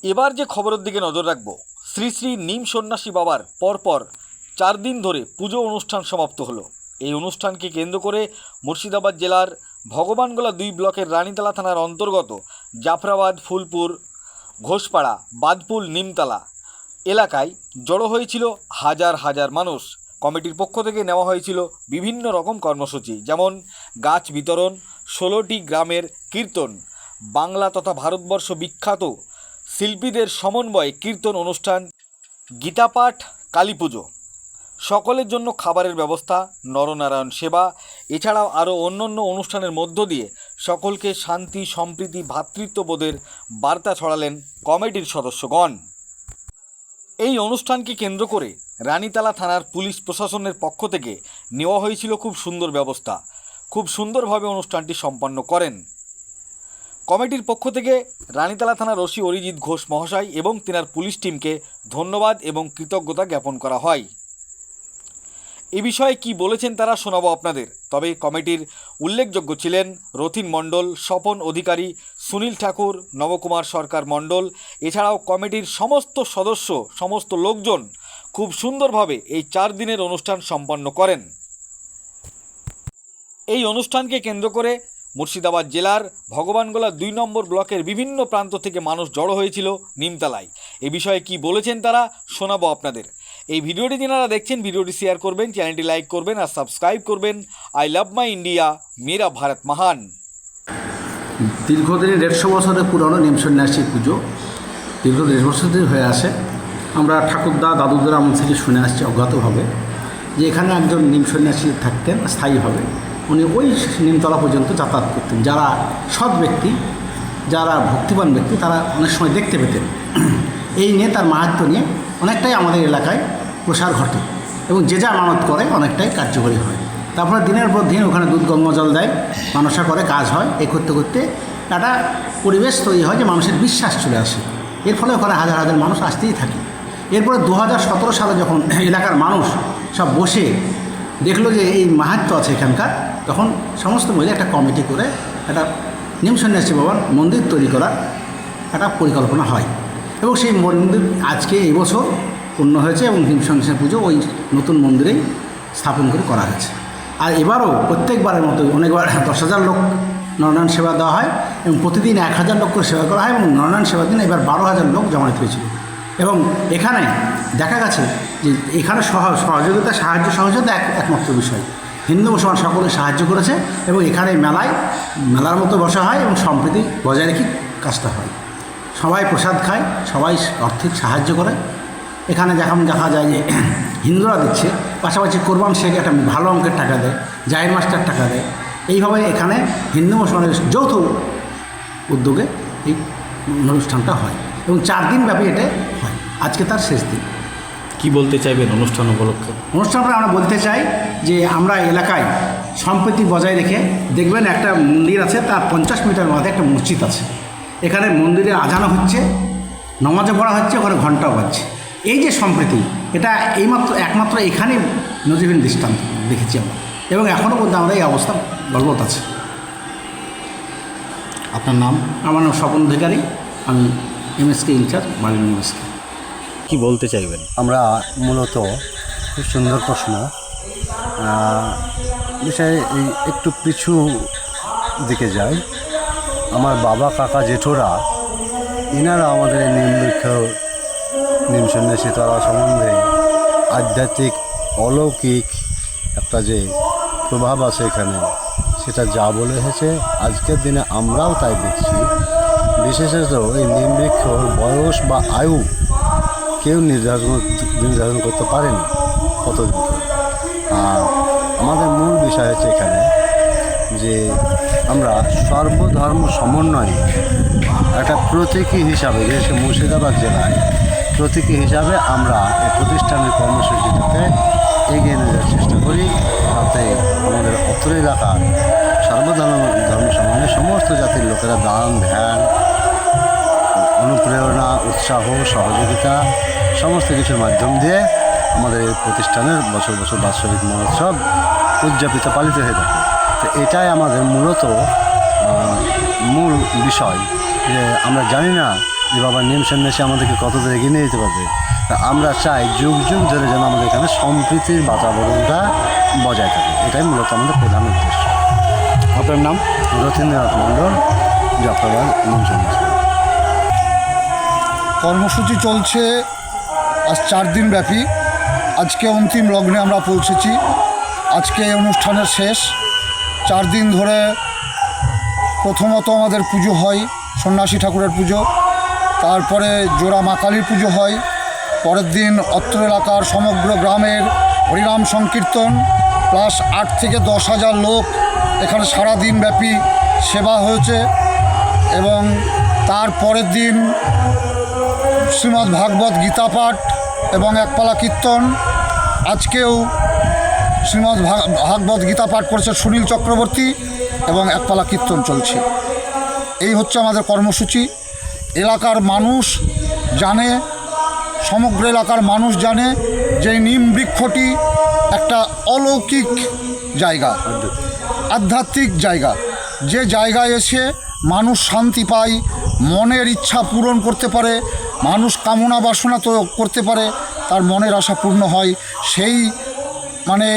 এবার যে খবরের দিকে নজর রাখব, শ্রী শ্রী নিম সন্ন্যাসী বাবার পরপর 4 দিন ধরে পুজো অনুষ্ঠান সমাপ্ত হলো। এই অনুষ্ঠানকে কেন্দ্র করে মুর্শিদাবাদ জেলার ভগবানগোলা 2 ব্লকের রানীতলা থানার অন্তর্গত জাফরাবাদ, ফুলপুর, ঘোষপাড়া, বাদপুল, নিমতলা এলাকায় জড়ো হয়েছিল হাজার হাজার মানুষ। কমিটির পক্ষ থেকে নেওয়া হয়েছিল বিভিন্ন রকম কর্মসূচি, যেমন গাছ বিতরণ, 16টি গ্রামের কীর্তন, বাংলা তথা ভারতবর্ষ বিখ্যাত শিল্পীদের সমন্বয়ে কীর্তন অনুষ্ঠান, গীতাপাঠ, কালী পুজো, সকলের জন্য খাবারের ব্যবস্থা, নরনারায়ণ সেবা, এছাড়াও আরও অন্যান্য অনুষ্ঠানের মধ্য দিয়ে সকলকে শান্তি, সম্প্রীতি, ভ্রাতৃত্ববোধের বার্তা ছড়ালেন কমিটির সদস্যগণ। এই অনুষ্ঠানকে কেন্দ্র করে রানীতলা থানার পুলিশ প্রশাসনের পক্ষ থেকে নেওয়া হয়েছিল খুব সুন্দর ব্যবস্থা। খুব সুন্দরভাবে অনুষ্ঠানটি সম্পন্ন করেন। কমিটির পক্ষ থেকে রানীতলা থানার ওসি অরিজিৎ ঘোষ মহাশয় এবং তেনার পুলিশ টিমকে ধন্যবাদ এবং কৃতজ্ঞতা জ্ঞাপন করা হয়। এ বিষয়ে কি বলেছেন তারা শোনাবো আপনাদের। তবে কমিটির উল্লেখযোগ্য ছিলেন রথিন মণ্ডল, স্বপন অধিকারী, সুনীল ঠাকুর, নবকুমার সরকার মণ্ডল। এছাড়াও কমিটির সমস্ত সদস্য, সমস্ত লোকজন খুব সুন্দরভাবে এই 4 দিনের অনুষ্ঠান সম্পন্ন করেন। এই অনুষ্ঠানকে কেন্দ্র করে মুর্শিদাবাদ জেলার ভগবানগোলা 2 নম্বর ব্লকের বিভিন্ন প্রান্ত থেকে মানুষ জড়ো হয়েছিল নিমতলায়। এ বিষয়ে কি বলেছেন তারা শোনাবো আপনাদের। এই ভিডিওটি যারা দেখছেন, ভিডিওটি শেয়ার করবেন, চ্যানেলটি লাইক করবেন আর সাবস্ক্রাইব করবেন। আই লাভ মাই ইন্ডিয়া, মেরা ভারত মহান। দীর্ঘদিন 150 বছরের পুরনো নিম সন্ন্যাসী পুজো দীর্ঘ 150 বছর ধরে হয়ে আসে। আমরা ঠাকুরদা দাদুদের আমল থেকে শুনে আসছি অজ্ঞাতভাবে যে এখানে একজন নিম সন্ন্যাসী থাকতেন স্থায়ীভাবে। উনি ওই নিমতলা পর্যন্ত যাতায়াত করতেন। যারা সৎ ব্যক্তি, যারা ভক্তিবান ব্যক্তি, তারা অনেক সময় দেখতে পেতেন। এই নিয়ে, তার মাহাত্ম্য নিয়ে অনেকটাই আমাদের এলাকায় প্রসার ঘটে এবং যে যা মানত করে অনেকটাই কার্যকরী হয়। তারপরে দিনের পর দিন ওখানে দুধ গঙ্গা জল দেয়, মানসা করে, কাজ হয়। এই করতে করতে একটা পরিবেশ তৈরি হয় যে মানুষের বিশ্বাস চলে আসে। এর ফলে ওখানে হাজার হাজার মানুষ আসতেই থাকে। এরপরে 2017 সালে যখন এলাকার মানুষ সব বসে দেখলো যে এই মাহাত্ম্য আছে এখানকার, তখন সমস্ত মিলে একটা কমিটি করে একটা নিম সন্ন্যাসী বাবার মন্দির তৈরি করার একটা পরিকল্পনা হয় এবং সেই মন্দির আজকে এই বছর পূর্ণ হয়েছে এবং নিম সন্ন্যাসী পুজো ওই নতুন মন্দিরেই স্থাপন করে করা হয়েছে। আর এবারও প্রত্যেকবারের মতো অনেকবার 10,000 লোক নরনারায়ণ সেবা দেওয়া হয় এবং প্রতিদিন 1,000 লোক করে সেবা করা হয় এবং নরনারায়ণ সেবার দিন এবার 12,000 লোক জমায়েত হয়েছিল। এবং এখানে দেখা গেছে যে এখানে সহযোগিতা, সাহায্য সহযোগিতা একমাত্র বিষয়। হিন্দু মুসলমান সকলে সাহায্য করেছে এবং এখানে মেলার মতো বসা হয় এবং সম্প্রীতি বজায় রেখে কাজটা হয়। সবাই প্রসাদ খায়, সবাই আর্থিক সাহায্য করে। এখানে যখন দেখা যায় যে হিন্দুরা দিচ্ছে, পাশাপাশি কোরবান শেখ একটা ভালো অঙ্কের টাকা দেয়, জাহির মাস্টার টাকা দেয়। এইভাবে এখানে হিন্দু মুসলমানের যৌথ উদ্যোগে এই অনুষ্ঠানটা হয় এবং 4 দিন ব্যাপী এটা হয়। আজকে তার শেষ দিন। কি বলতে চাইবেন অনুষ্ঠান উপলক্ষে? অনুষ্ঠানটা আমরা বলতে চাই যে আমরা এলাকায় সম্প্রীতি বজায় রেখে, দেখবেন একটা মন্দির আছে, তার 50 মিটার মাথায় একটা মসজিদ আছে। এখানে মন্দিরে আজানো হচ্ছে, নমাজে পড়া হচ্ছে, ওখানে ঘণ্টাও বাজছে। এই যে সম্প্রীতি, এটা একমাত্র এখানেই নজিরবিহীন দৃষ্টান্ত দেখেছি আমরা এবং এখনও পর্যন্ত আমরা এই অবস্থা বলবৎ আছে। আপনার নাম? আমার নাম স্বপন অধিকারী, আমি এমএসকে ইনচার্জ, বাড়ির এমএসকে। কি বলতে চাইবেন? আমরা মূলত খুব সুন্দর প্রশ্ন বিষয়ে এই একটু পিছু দিকে যাই। আমার বাবা, কাকা, জেঠোরা এনারা আমাদের এই নিম সন্ন্যাসী তারা সম্বন্ধে আধ্যাত্মিক অলৌকিক একটা যে প্রভাব আছে এখানে, সেটা যা বলে এসেছে আজকের দিনে আমরাও তাই দেখছি। বিশেষত এই নিম বৃক্ষর বয়স বা আয়ু কেউ নির্ধারণ করতে পারেনি কতদিন। আর আমাদের মূল বিষয় হচ্ছে এখানে যে আমরা সর্বধর্ম সমন্বয়ে একটা প্রতীকী হিসাবে, যেহেতু মুর্শিদাবাদ জেলায় প্রতীকী হিসাবে আমরা এই প্রতিষ্ঠানের কর্মসূচিটাকে এগিয়ে নিয়ে যাওয়ার চেষ্টা করি, তাতে আমাদের অত্র এলাকার সর্বধর্ম সমন্বয়ে সমস্ত জাতির লোকেরা দান, ধ্যান, অনুপ্রেরণা, উৎসাহ, সহযোগিতা সমস্ত কিছুর মাধ্যম দিয়ে আমাদের এই প্রতিষ্ঠানের বছর বছর বাৎসরিক মহোৎসব উদযাপিত পালিত হয়ে থাকে। তো এটাই আমাদের মূলত মূল বিষয় যে আমরা জানি না যে বাবা নিম সন্ন্যাসী আমাদেরকে কত দূর এগিয়ে নিয়ে যেতে পারবে। তা আমরা চাই যুগ যুগ ধরে যেন আমাদের এখানে সম্প্রীতির বাতাবরণটা বজায় থাকে, এটাই মূলত আমাদের প্রধান উদ্দেশ্য। আপনার নাম? রথীন্দ্রনাথ মণ্ডল, জাফরাবাদ নিম সন্ন্যাসী। কর্মসূচি চলছে আজ 4 দিন ব্যাপী। আজকে অন্তিম লগ্নে আমরা পৌঁছেছি। আজকে এই অনুষ্ঠানের শেষ। 4 দিন ধরে প্রথমত আমাদের পুজো হয়, সন্ন্যাসী ঠাকুরের পুজো, তারপরে জোড়া মা কালীর পুজো হয়, পরের দিন অত্র এলাকার সমগ্র গ্রামের হরিনাম সংকীর্তন প্লাস 8 থেকে 10,000 লোক এখানে সারা দিন ব্যাপী সেবা হয়েছে, এবং তার পরের দিন শ্রীমদ্ ভাগবত গীতা পাঠ এবং একপালা কীর্তন। আজকেও শ্রীমদ্ ভাগবত গীতা পাঠ করেছে সুনীল চক্রবর্তী এবং একপালা কীর্তন চলছে। এই হচ্ছে আমাদের কর্মসূচি। এলাকার মানুষ জানে, সমগ্র এলাকার মানুষ জানে যে নিম বৃক্ষটি একটা অলৌকিক জায়গা, আধ্যাত্মিক জায়গা, যে জায়গায় এসে মানুষ শান্তি পায়, মনের ইচ্ছা পূরণ করতে পারে, মানুষ কামনা বাসনা তো করতে পারে, তার মনের আশা পূর্ণ হয়। সেই মানে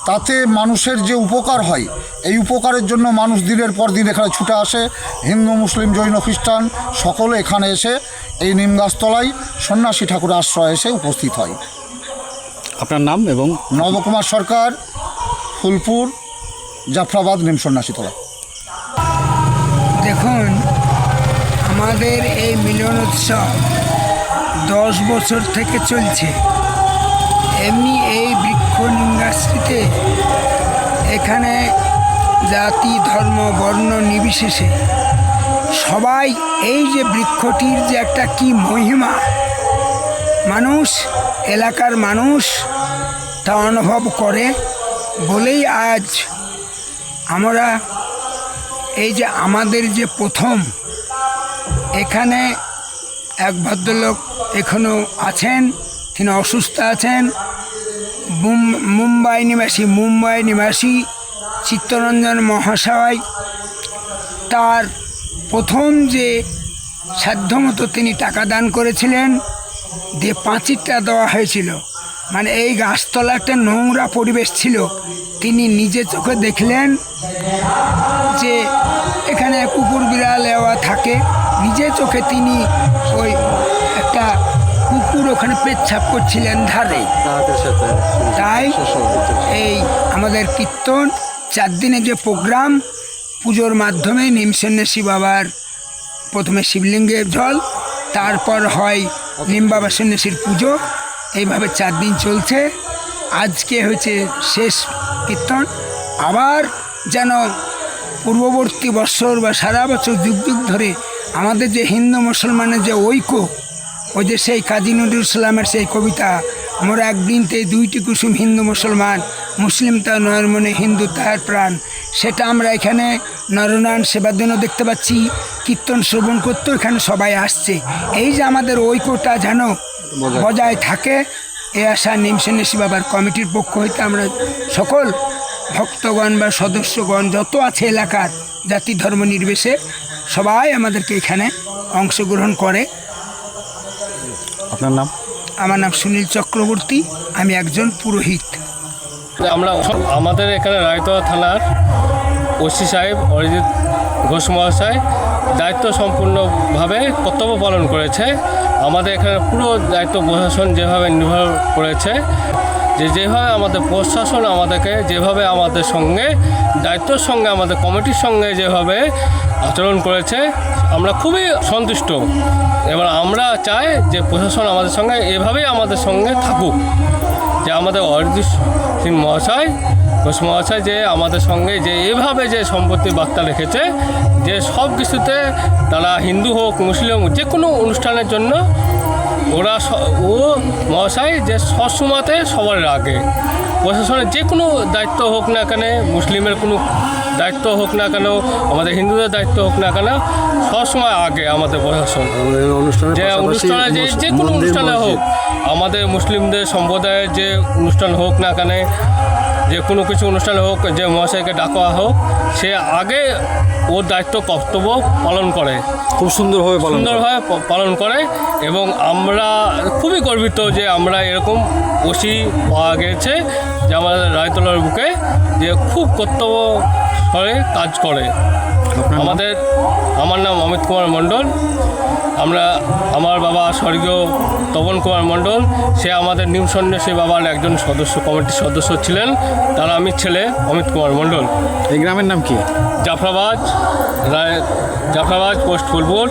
তাতে মানুষের যে উপকার হয়, এই উপকারের জন্য মানুষ দিনের পর দিন এখানে ছুটে আসে। হিন্দু, মুসলিম, জৈন, খ্রিস্টান সকলে এখানে এসে এই নিম গাছতলায় সন্ন্যাসী ঠাকুরের আশ্রয় এসে উপস্থিত হয়। আপনার নাম এবং? নবকুমার সরকার, ফুলপুর, জাফরাবাদ নিম সন্ন্যাসীতলা। দেখুন, আমাদের এই মিলন উৎসব 10 বছর থেকে চলছে। এমনি এই বৃক্ষ নিমগাছটিতে এখানে জাতি, ধর্ম, বর্ণ নির্বিশেষে সবাই এই যে বৃক্ষটির যে একটা কি মহিমা, মানুষ, এলাকার মানুষ তা অনুভব করে বলেই আজ আমরা এই যে আমাদের যে প্রথম এখানে এক ভদ্রলোক এখনও আছেন, তিনি অসুস্থ আছেন, মুম্বাই নিবাসী চিত্তরঞ্জন মহাশয়, তার প্রথম যে সাধ্যমতো তিনি টাকা দান করেছিলেন, দিয়ে পাঁচিরটা দেওয়া হয়েছিল। মানে এই গাছতলা একটা নোংরা পরিবেশ ছিল, তিনি নিজে চোখে দেখলেন যে এখানে কুকুর বিড়াল এওয়া থাকে, নিজে চোখে তিনি ওই একটা কুকুর ওখানে পেচ্ছাপ করছিলেন ধারে। তাই এই আমাদের কীর্তন 4 দিনের যে প্রোগ্রাম, পুজোর মাধ্যমে নিম সন্ন্যাসী বাবার প্রথমে শিবলিঙ্গের জল, তারপর হয় নিম বাবা সন্ন্যাসীর পুজো, এইভাবে 4 দিন চলছে। আজকে হচ্ছে শেষ কীর্তন। আবার যেন পূর্ববর্তী বছর বা সারা বছর যুগ যুগ ধরে আমাদের যে হিন্দু মুসলমানের যে ঐক্য, ওই যে সেই কাজী নজরুল ইসলামের সেই কবিতা, মোরা একদিনতে 2টি কুসুম হিন্দু মুসলমান, মুসলিম তার নয়ের মনে, হিন্দু তাহার প্রাণ, সেটা আমরা এখানে নরনারায়ণ সেবার জন্য দেখতে পাচ্ছি। কীর্তন শ্রবণ করতেও এখানে সবাই আসছে। এই যে আমাদের ঐক্যটা যেন বজায় থাকে, এ আশা নিম সন্ন্যাসী বাবার কমিটির পক্ষ হইতে আমরা সকল ভক্তগণ বা সদস্যগণ যত আছে এলাকার জাতি ধর্ম নির্বিশেষে সবাই আমাদেরকে এখানে অংশগ্রহণ করে। আপনার নাম? আমার নাম সুনীল চক্রবর্তী, আমি একজন পুরোহিত। আমরা আমাদের এখানে রায়তলা থানার ওসি সাহেব অরিজিৎ ঘোষ মহাশয় দায়িত্ব সম্পূর্ণভাবে কর্তব্য পালন করেছে। আমাদের এখানে পুরো দায়িত্ব প্রশাসন যেভাবে নির্ভর করেছে, যেভাবে আমাদের প্রশাসন আমাদেরকে যেভাবে আমাদের সঙ্গে দায়িত্বর সঙ্গে আমাদের কমিটির সঙ্গে যেভাবে আচরণ করেছে, আমরা খুবই সন্তুষ্ট। এবার আমরা চাই যে প্রশাসন আমাদের সঙ্গে এভাবেই আমাদের সঙ্গে থাকুক, যে আমাদের অরিজিৎ সিং মহাশয়, ঘোষ মহাশয় যে আমাদের সঙ্গে যে এভাবে যে সম্পত্তির বার্তা রেখেছে, যে সব কিছুতে তারা হিন্দু হোক মুসলিম হোক যে কোনো অনুষ্ঠানের জন্য ও মহাশয় যে সবসময়তে সবার আগে, প্রশাসনের যে কোনো দায়িত্ব হোক না কেন, মুসলিমের কোনো দায়িত্ব হোক না কেন, আমাদের হিন্দুদের দায়িত্ব হোক না কেন, সবসময় আগে আমাদের প্রশাসন। যে অনুষ্ঠানে যে কোনো অনুষ্ঠানে হোক, আমাদের মুসলিমদের সম্প্রদায়ের যে অনুষ্ঠান হোক না কেন, যে কোনো কিছু অনুষ্ঠান হোক, যে মহাশয়কে ডাকা হোক, সে আগে ওর দায়িত্ব কর্তব্য পালন করে, খুব সুন্দরভাবে সুন্দরভাবে পালন করে। এবং আমরা খুবই গর্বিত যে আমরা এরকম ওসি পাওয়া গেছে যে আমাদের রায়তলার বুকে, যে খুব কর্তব্য করে কাজ করে। আমার নাম অমিত কুমার মণ্ডল। আমার বাবা স্বর্গীয় তপন কুমার মণ্ডল, সে আমাদের নিম সন্ন্যাসী বাবার একজন কমিটির সদস্য ছিলেন। তার আমি ছেলে অমিত কুমার মণ্ডল। এই গ্রামের নাম কি? Jafrabad, post Phulpur,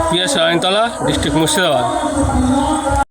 PS Raytala, district Murshidabad.